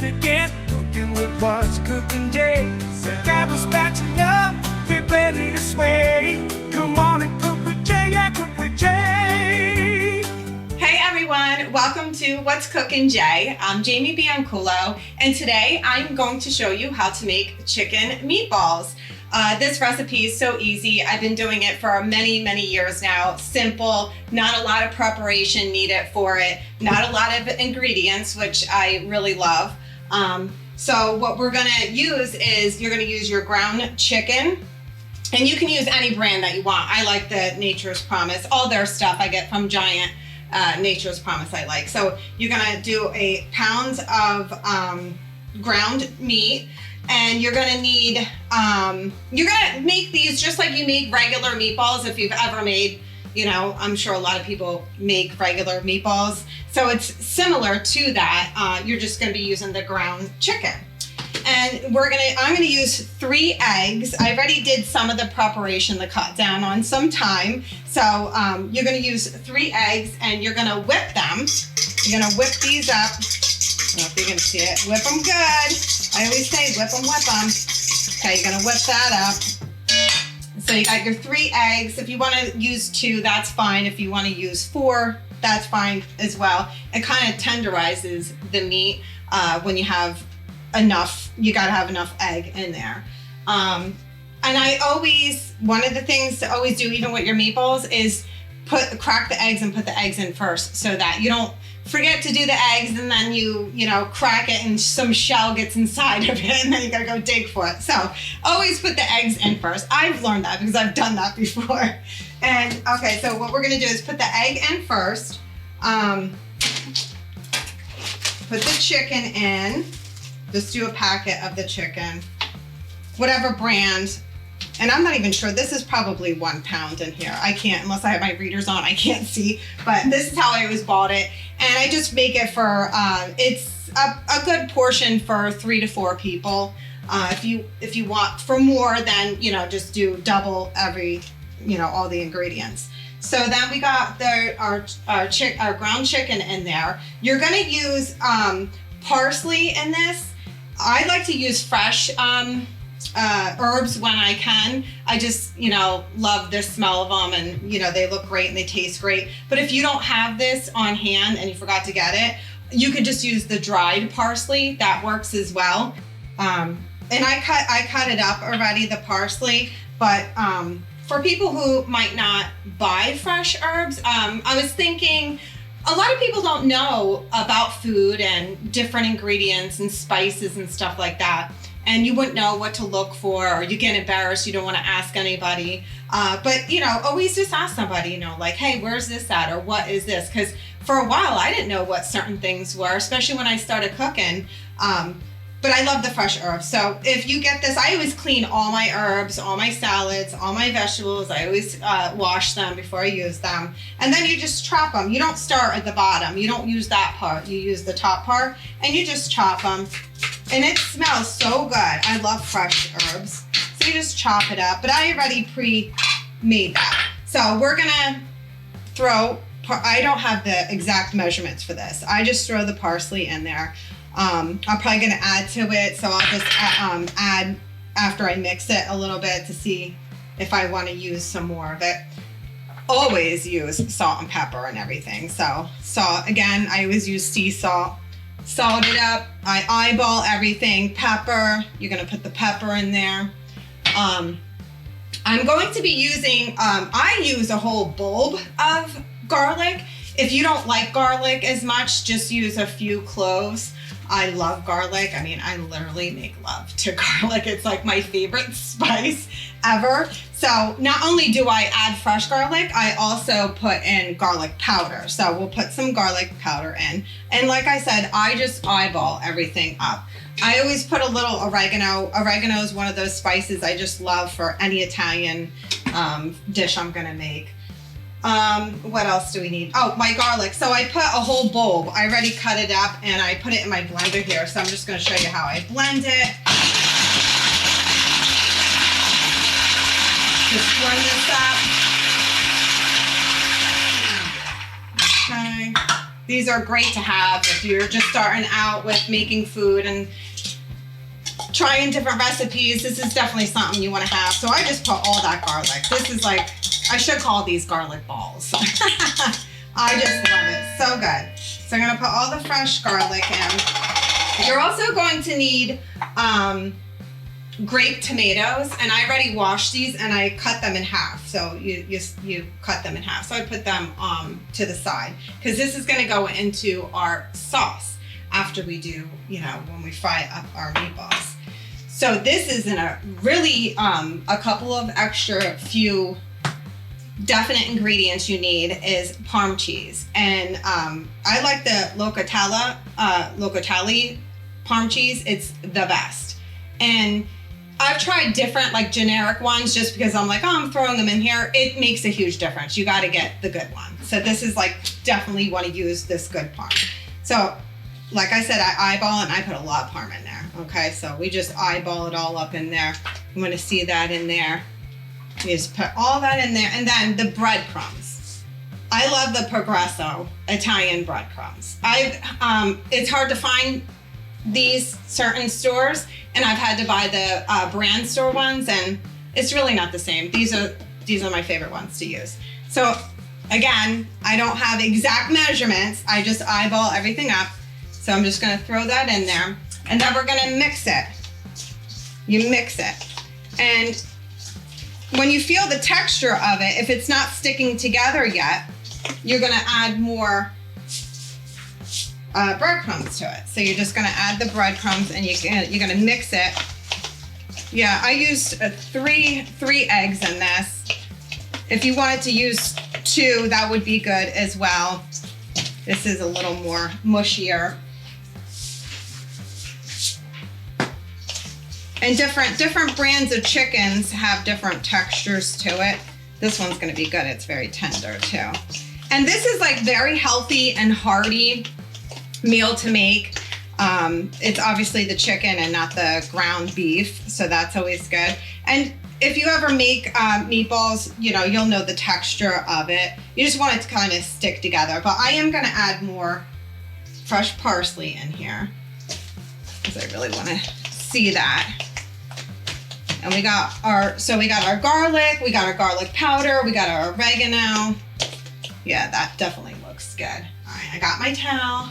begin cooking with what's cooking Jay. So grab a spatula, get ready to sway. Come on and cook with Jay, yeah, cook with Jay. Hey everyone, welcome to What's Cooking Jay. I'm Jamie Bianculo, and today I'm going to show you how to make chicken meatballs. This recipe is so easy. I've been doing it for many years now. Simple, not a lot of preparation needed for it, not a lot of ingredients, which I really love. So what we're gonna use is you're gonna use your ground chicken, and you can use any brand that you want. I like the Nature's Promise. All their stuff I get from Giant. Nature's Promise I like. So you're gonna do a pound of ground meat, and you're gonna need, you're gonna make these just like you make regular meatballs. If you've ever made, you know, I'm sure a lot of people make regular meatballs. So it's similar to that. You're just gonna be using the ground chicken. And I'm gonna use 3 eggs. I already did some of the preparation to cut down on some time. So you're gonna use 3 eggs and you're gonna whip them. You're gonna whip these up. I don't know if you can see it. Whip them good. I always say whip them. Okay, you're gonna whip that up. So you got your 3 eggs. If you wanna use 2, that's fine. If you wanna use 4, that's fine as well. It kind of tenderizes the meat when you have enough, you gotta have enough egg in there. And one of the things to always do, even with your meatballs, is crack the eggs and put the eggs in first, so that you don't forget to do the eggs and then you crack it and some shell gets inside of it and then you gotta go dig for it. So always put the eggs in first. I've learned that because I've done that before. And okay, so what we're gonna do is put the egg in first. Put the chicken in. Just do a packet of the chicken, whatever brand. And I'm not even sure, this is probably 1 pound in here. I can't, unless I have my readers on, I can't see, but this is how I always bought it. And I just make it for, it's a good portion for 3 to 4 people. If you want for more, then, just do double every, all the ingredients. So then we got our ground chicken in there. You're gonna use parsley in this. I like to use fresh herbs when I can. I just, love the smell of them, and, they look great and they taste great. But if you don't have this on hand and you forgot to get it, you could just use the dried parsley. That works as well. And I cut it up already, the parsley, but for people who might not buy fresh herbs, I was thinking, a lot of people don't know about food and different ingredients and spices and stuff like that. And you wouldn't know what to look for, or you get embarrassed, you don't want to ask anybody. But, always just ask somebody, like, hey, where's this at? Or what is this? Because for a while, I didn't know what certain things were, especially when I started cooking. But I love the fresh herbs. So if you get this, I always clean all my herbs, all my salads, all my vegetables. I always wash them before I use them. And then you just chop them. You don't start at the bottom. You don't use that part. You use the top part, and you just chop them. And it smells so good. I love fresh herbs. So you just chop it up. But I already pre-made that. So we're gonna I don't have the exact measurements for this. I just throw the parsley in there. I'm probably gonna add to it, so I'll just add after I mix it a little bit to see if I want to use some more of it. Always use salt and pepper and everything. So salt, again, I always use sea salt. Salt it up. I eyeball everything. Pepper, you're gonna put the pepper in there. I'm going to be using, I use a whole bulb of garlic. If you don't like garlic as much, just use a few cloves. I love garlic. I mean, I literally make love to garlic. It's like my favorite spice ever. So not only do I add fresh garlic, I also put in garlic powder. So we'll put some garlic powder in. And like I said, I just eyeball everything up. I always put a little oregano. Oregano is one of those spices I just love for any Italian dish I'm gonna make. What else do we need? Oh, my garlic. So I put a whole bulb. I already cut it up and I put it in my blender here. So I'm just going to show you how I blend it. Just blend this up. Okay. These are great to have if you're just starting out with making food and trying different recipes. This is definitely something you want to have. So I just put all that garlic. This is like, I should call these garlic balls. I just love it. So good. So I'm going to put all the fresh garlic in. You're also going to need grape tomatoes, and I already washed these and I cut them in half. So you cut them in half. So I put them to the side because this is going to go into our sauce after we do, you know, when we fry up our meatballs. So this is in a really a couple of extra few definite ingredients you need is Parm cheese, and I like the Locatelli Parm cheese. It's the best, and I've tried different like generic ones just because I'm like, oh, I'm throwing them in here. It makes a huge difference. You got to get the good one. So this is like definitely want to use this good Parm. So like I said, I eyeball and I put a lot of Parm in there. Okay, so we just eyeball it all up in there. I'm going to see that in there. You just put all that in there, and then the breadcrumbs. I love the Progresso Italian breadcrumbs. It's hard to find these certain stores, and I've had to buy the brand store ones, and it's really not the same. These are my favorite ones to use. So again, I don't have exact measurements. I just eyeball everything up. So I'm just gonna throw that in there, and then we're gonna mix it. You mix it, and when you feel the texture of it, if it's not sticking together yet, you're gonna add more breadcrumbs to it. So you're just gonna add the breadcrumbs and you're gonna mix it. Yeah, I used three eggs in this. If you wanted to use 2, that would be good as well. This is a little more mushier. And different brands of chickens have different textures to it. This one's gonna be good. It's very tender too. And this is like very healthy and hearty meal to make. It's obviously the chicken and not the ground beef, so that's always good. And if you ever make meatballs, you know, you'll know the texture of it. You just want it to kind of stick together. But I am gonna add more fresh parsley in here because I really wanna see that. And we got our garlic, we got our garlic powder, we got our oregano. Yeah, that definitely looks good. All right, I got my towel.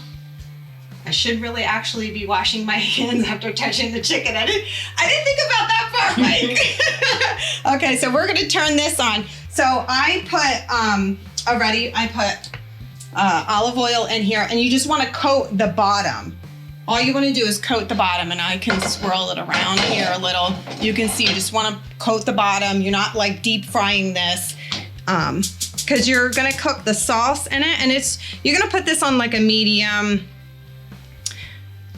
I should really actually be washing my hands after touching the chicken. I didn't think about that part, Mike. Okay, so we're gonna turn this on. So I put olive oil in here, and you just wanna coat the bottom. All you want to do is coat the bottom, and I can swirl it around here a little. You can see you just want to coat the bottom. You're not like deep frying this because you're going to cook the sauce in it, and you're going to put this on like a medium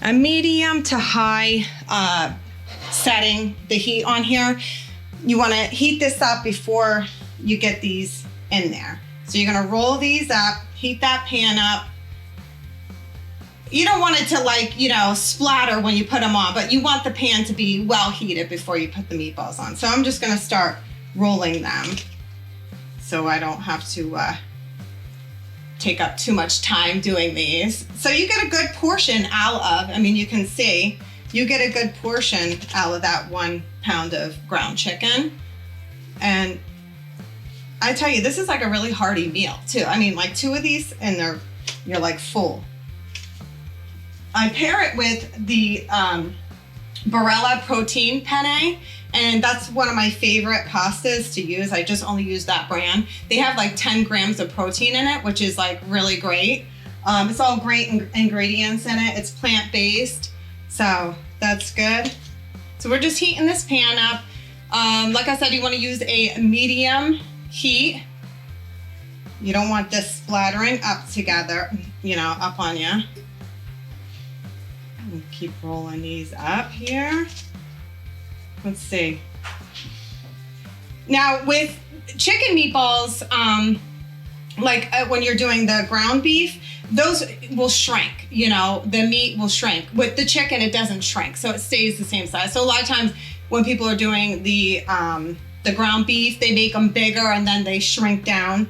to high setting, the heat on here. You want to heat this up before you get these in there. So you're going to roll these up, heat that pan up. You don't want it to like, you know, splatter when you put them on, but you want the pan to be well heated before you put the meatballs on. So I'm just gonna start rolling them so I don't have to take up too much time doing these. So you get a good portion out of, I mean, you can see, you get a good portion out of that 1 pound of ground chicken. And I tell you, this is like a really hearty meal too. I mean, like 2 of these and you're like full. I pair it with the Barilla protein penne, and that's one of my favorite pastas to use. I just only use that brand. They have like 10 grams of protein in it, which is like really great. It's all great ingredients in it. It's plant-based, so that's good. So we're just heating this pan up. Like I said, you want to use a medium heat. You don't want this splattering up together, you know, up on you. Keep rolling these up here. Let's see. Now with chicken meatballs, when you're doing the ground beef, those will shrink, you know, the meat will shrink. With the chicken, it doesn't shrink, so it stays the same size. So a lot of times when people are doing the ground beef, they make them bigger and then they shrink down.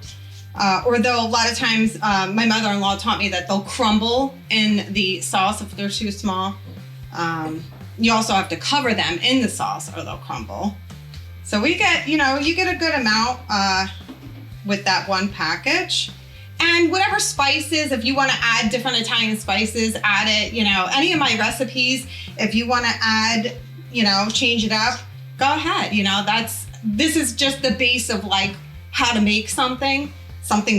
Although a lot of times my mother-in-law taught me that they'll crumble in the sauce if they're too small. You also have to cover them in the sauce or they'll crumble. So we get, you get a good amount with that one package. And whatever spices, if you want to add different Italian spices, add it. Any of my recipes, if you want to add, change it up, go ahead. This is just the base of like how to make something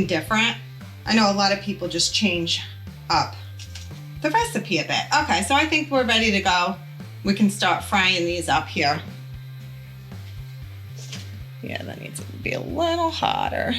different. I know a lot of people just change up the recipe a bit. Okay, so I think we're ready to go. We can start frying these up here. Yeah, that needs to be a little hotter.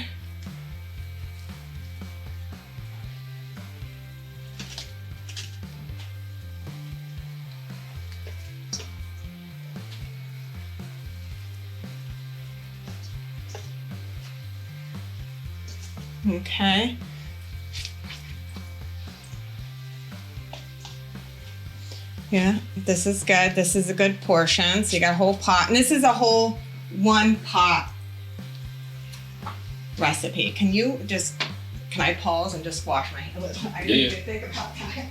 Okay. Yeah, this is good. This is a good portion. So you got a whole pot. And this is a whole one pot recipe. Can I pause and just wash my hands? I need to think about that.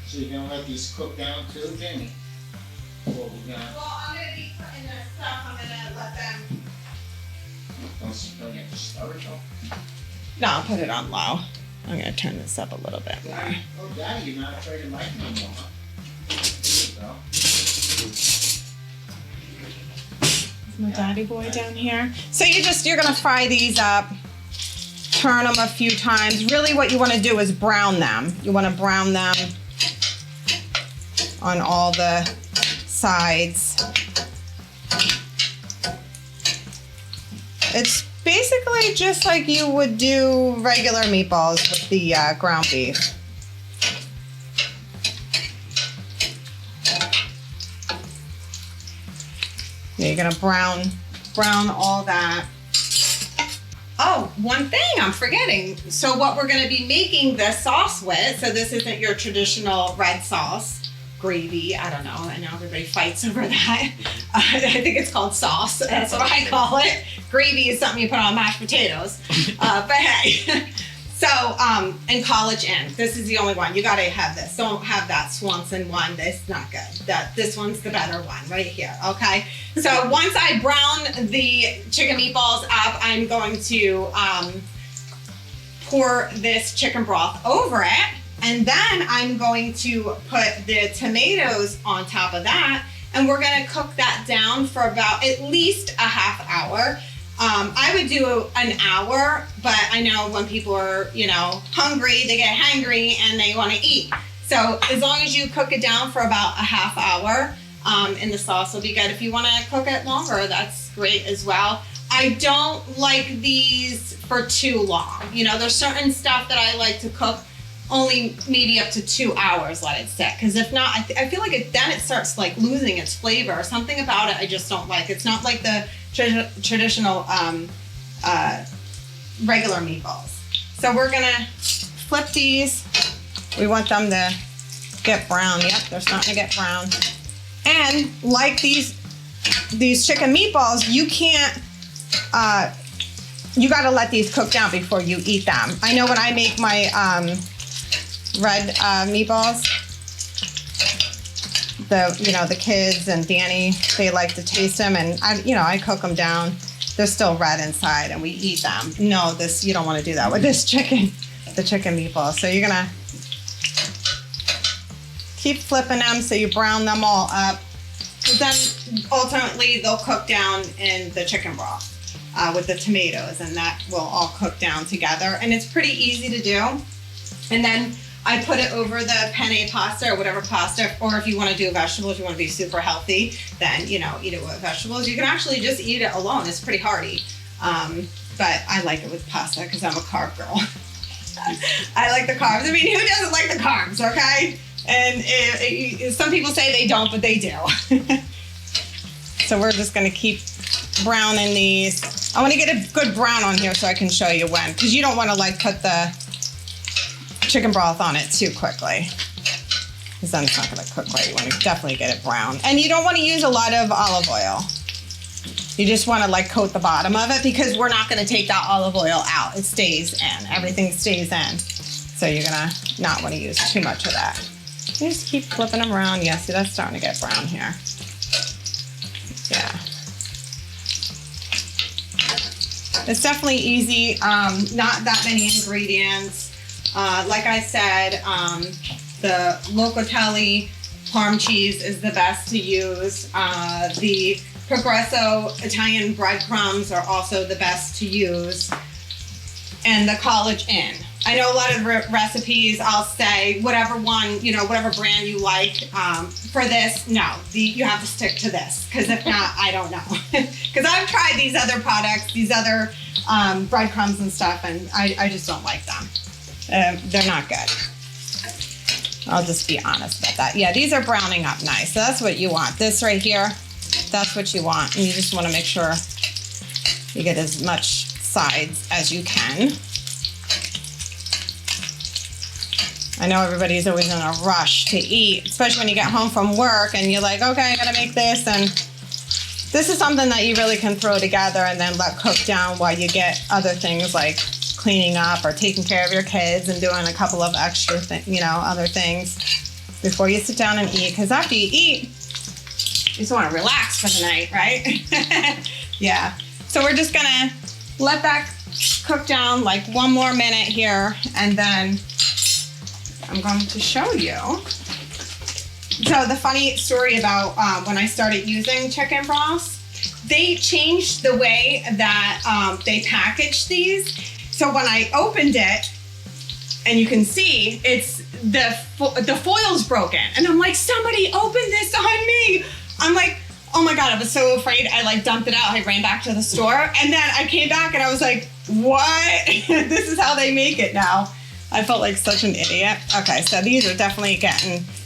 So you're gonna let these cook down too, Jamie? Well, I'm gonna be putting their stuff. I'm gonna let them. Don't get to stir it though. No, I'll put it on low. I'm gonna turn this up a little bit more. Oh, Daddy, you're not afraid of Mike anymore, huh? There Is my daddy boy down here? So you're gonna fry these up. Turn them a few times. Really, what you want to do is brown them. You want to brown them on all the sides. It's basically just like you would do regular meatballs with the ground beef. You're gonna brown all that. Oh, one thing I'm forgetting. So what we're gonna be making the sauce with, so this isn't your traditional red sauce, gravy, I don't know, I know everybody fights over that. I think it's called sauce, that's what I call it. Gravy is something you put on mashed potatoes, but hey. So, and College Inn, this is the only one. You gotta have this. Don't have that Swanson one, that's not good. This one's the better one, right here, okay? So once I brown the chicken meatballs up, I'm going to pour this chicken broth over it. And then I'm going to put the tomatoes on top of that. And we're gonna cook that down for about at least a half hour. I would do an hour, but I know when people are, hungry, they get hangry and they wanna eat. So as long as you cook it down for about a half hour, and the sauce will be good. If you wanna cook it longer, that's great as well. I don't like these for too long. There's certain stuff that I like to cook only maybe up to 2 hours, let it sit. Because if not, I feel like then it starts like losing its flavor. Something about it I just don't like. It's not like the traditional regular meatballs. So we're gonna flip these. We want them to get brown. Yep, they're starting to get brown. And like these chicken meatballs, you can't, you gotta let these cook down before you eat them. I know when I make my red meatballs, the kids and Danny, they like to taste them, and I cook them down. They're still red inside, and we eat them. No, you don't want to do that with this chicken, the chicken meatballs. So you're gonna keep flipping them so you brown them all up. Then ultimately they'll cook down in the chicken broth with the tomatoes, and that will all cook down together. And it's pretty easy to do. And then I put it over the penne pasta or whatever pasta, or if you want to do vegetables, you want to be super healthy, then, eat it with vegetables. You can actually just eat it alone. It's pretty hearty. But I like it with pasta because I'm a carb girl. I like the carbs. I mean, who doesn't like the carbs, okay? And some people say they don't, but they do. So we're just going to keep browning these. I want to get a good brown on here so I can show you when, because you don't want to like put the chicken broth on it too quickly, because then it's not going to cook right. You want to definitely get it brown. And you don't want to use a lot of olive oil. You just want to like coat the bottom of it, because we're not going to take that olive oil out. It stays in. Everything stays in. So you're going to not want to use too much of that. You just keep flipping them around. Yeah, see, that's starting to get brown here. Yeah. It's definitely easy. Not that many ingredients. Like I said, the Locatelli Parm cheese is the best to use. The Progresso Italian breadcrumbs are also the best to use. And the College Inn. I know a lot of recipes, I'll say whatever one, you know, whatever brand you like. For this, no, you have to stick to this, because if not, I don't know. Because I've tried these other products, these other breadcrumbs and stuff, and I just don't like them. They're not good. I'll just be honest about that. Yeah, these are browning up nice. So that's what you want. This right here, that's what you want. And you just want to make sure you get as much sides as you can. I know everybody's always in a rush to eat, especially when you get home from work and you're like, okay, I gotta make this. And this is something that you really can throw together and then let cook down while you get other things like cleaning up or taking care of your kids and doing a couple of extra other things before you sit down and eat. Because after you eat, you just want to relax for the night, right? Yeah. So we're just gonna let that cook down like one more minute here, and then I'm going to show you. So the funny story about when I started using chicken broths, they changed the way that they package these. So when I opened it, and you can see it's the foil's broken, and I'm like, somebody opened this on me. I'm like, oh my God, I was so afraid. I like dumped it out. I ran back to the store, and then I came back and I was like, what? This is how they make it now. I felt like such an idiot. Okay, so these are definitely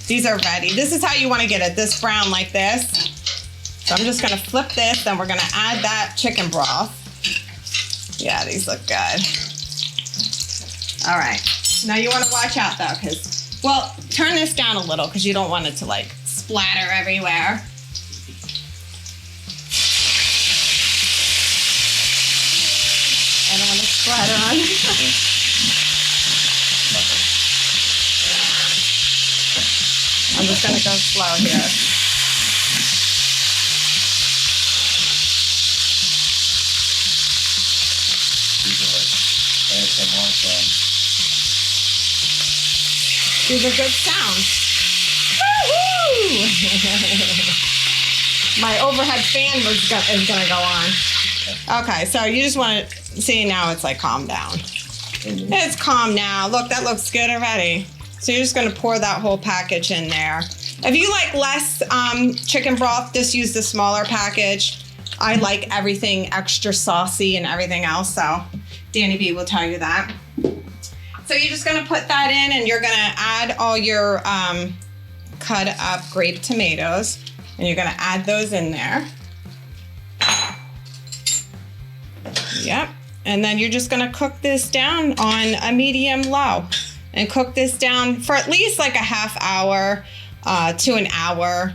these are ready. This is how you want to get it, this brown like this. So I'm just gonna flip this, then we're gonna add that chicken broth. Yeah, these look good. All right, now you wanna watch out though, because, well, turn this down a little because you don't want it to like splatter everywhere. I don't want to splatter on it. I'm just gonna go slow here. These are good sounds. Woo-hoo! My overhead fan is gonna go on. Okay, so you just want to see now it's like calm down. It's calm now. Look, that looks good already. So you're just gonna pour that whole package in there. If you like less chicken broth, just use the smaller package. I like everything extra saucy and everything else, so Danny B will tell you that. So you're just gonna put that in, and you're gonna add all your cut up grape tomatoes, and you're gonna add those in there. Yep, and then you're just gonna cook this down on a medium low. And cook this down for at least like a half hour to an hour.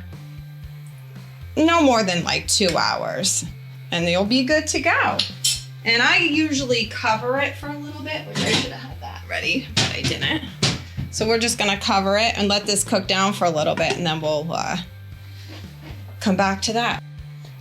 No more than like 2 hours. And you'll be good to go. And I usually cover it for a little bit, which I should have had that ready, but I didn't. So we're just gonna cover it and let this cook down for a little bit, and then we'll come back to that.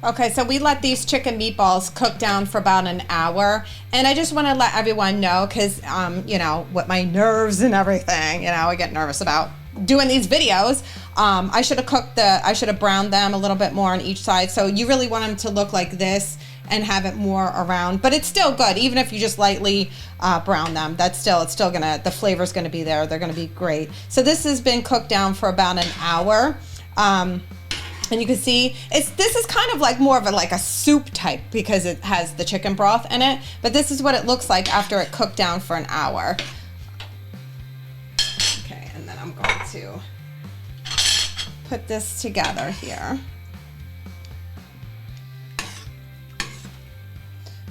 Okay, so we let these chicken meatballs cook down for about an hour. And I just want to let everyone know, because, with my nerves and everything, I get nervous about doing these videos. I should have browned them a little bit more on each side. So you really want them to look like this and have it more around. But it's still good, even if you just lightly brown them. It's still the flavor's gonna be there. They're gonna be great. So this has been cooked down for about an hour. And you can see this is kind of like more of a soup type, because it has the chicken broth in it. But this is what it looks like after it cooked down for an hour. Okay, and then I'm going to put this together here.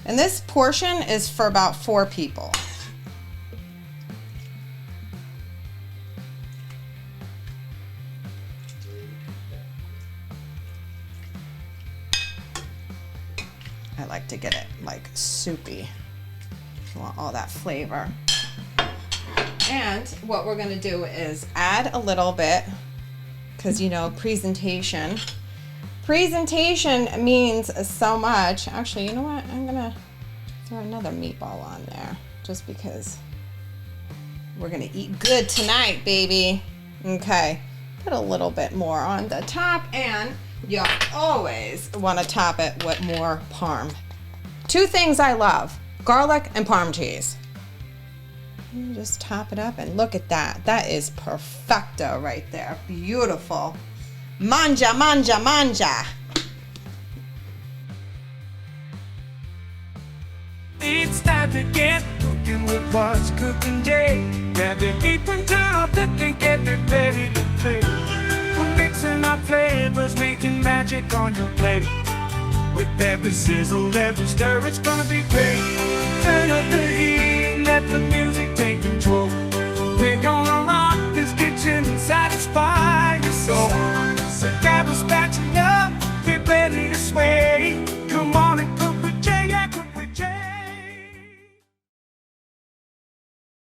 And this portion is for about 4 people. I like to get it like soupy. I want all that flavor. And what we're gonna do is add a little bit, because you know, presentation. Presentation means so much. Actually, you know what? I'm gonna throw another meatball on there, just because we're gonna eat good tonight, baby. Okay, put a little bit more on the top, and you always wanna top it with more parm. 2 things I love, garlic and parm cheese. You just top it up and look at that. That is perfecto right there. Beautiful. Manja, manja, manja. It's time to get cooking with what's cooking day. Grab the apron, turn off the thing, get it ready to play. We're mixing our flavors, making magic on your plate. With pepper, sizzle, every stir, it's gonna be great. Turn up the heat, let the music